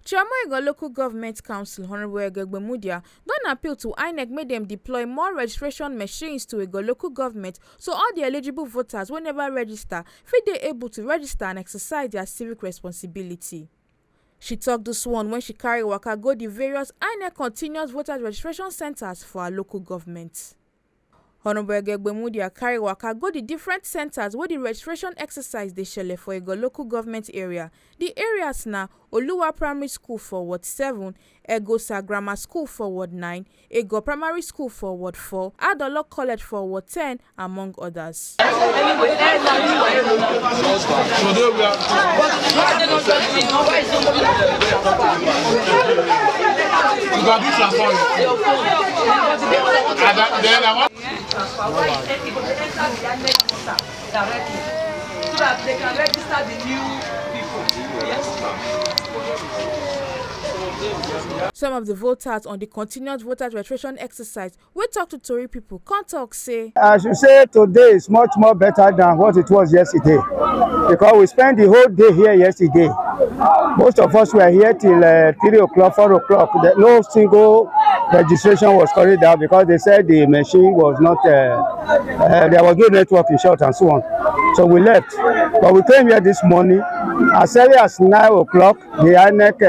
Chairman Eghe Local Government Council, Honorable Eghe Ogbemudia, don appeal to INEC make them deploy more registration machines to Eghe Local Government so all the eligible voters wey never register fit dey able to register and exercise their civic responsibility. She talked this one when she carry waka go the various INEC continuous voters registration centers for her local government. Honorable Eghe Ogbemudia carry waka go the different centers where the registration exercise dey shele for Eghe local government area. The areas na Oluwa Primary School for Ward 7, Egosa Grammar School for Ward 9, Egor Primary School for Ward 4, Adolo College for Ward 10, among others. So that they can register the new people. Some of the voters on the continuous voters registration exercise we talk to Tory people can't talk say. I should say today is much more better than what it was yesterday, because we spent the whole day here yesterday. Most of us were here till 3 o'clock, 4 o'clock. No single registration was carried out because they said the machine was not, there was no network in short and so on. So we left. But we came here this morning. As early as 9 o'clock, the INEC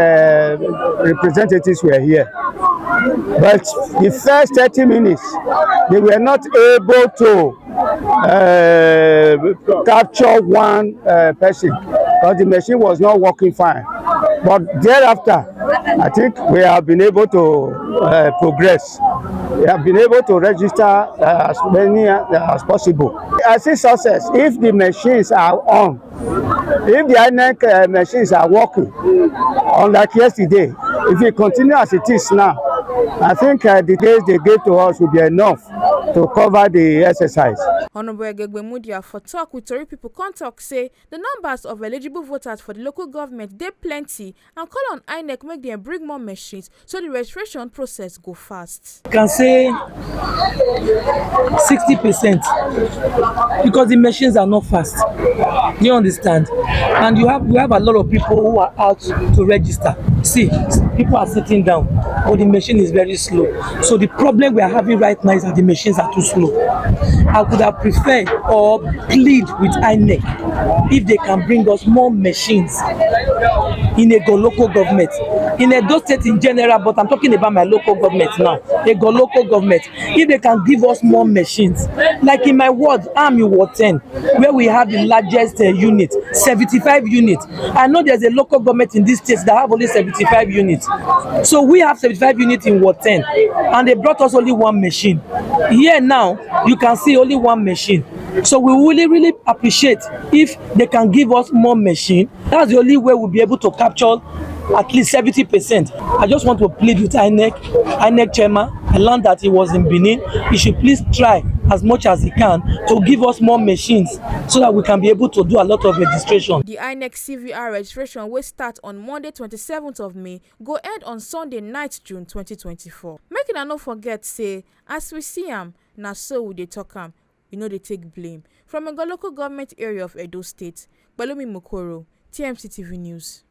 representatives were here. But the first 30 minutes, they were not able to capture one person because the machine was not working fine. But thereafter, I think we have been able to progress. We have been able to register as many as possible. I see success if the machines are on. If the INEC machines are working, unlike yesterday, if it continues as it is now, I think the days they gave to us will be enough to cover the exercise. Honorable Eghe Ogbemudia for talk with Tory people can't talk say the numbers of eligible voters for the local government they plenty and call on INEC make them bring more machines so the registration process go fast. You can say 60% because the machines are not fast. You understand? And we have a lot of people who are out to register. See, people are sitting down, but the machine is very slow. So the problem we are having right now is that the machines are too slow. I would have preferred or plead with INEC if they can bring us more machines in Eghe local government, in Edo State in general, but I'm talking about my local government now, Eghe local government. If they can give us more machines, like in my ward, I'm in Ward 10, where we have the largest unit, 75 units. I know there's a local government in this state that have only 75 units. So we have 75 units in Ward 10, and they brought us only one machine. Here now, you can see only one machine. So we really appreciate if they can give us more machine. That's the only way we'll be able to capture at least 70%. I just want to plead with INEC chairman. I learned that he was in Benin. He should please try as much as he can to give us more machines so that we can be able to do a lot of registration. The INEC CVR registration will start on Monday 27th of May, go end on Sunday 9th June 2024. Make it no forget say, as we see am, na so we dey talk am, we know they take blame. From a local government area of Edo State, Balomi Mokoro, TMC TV News.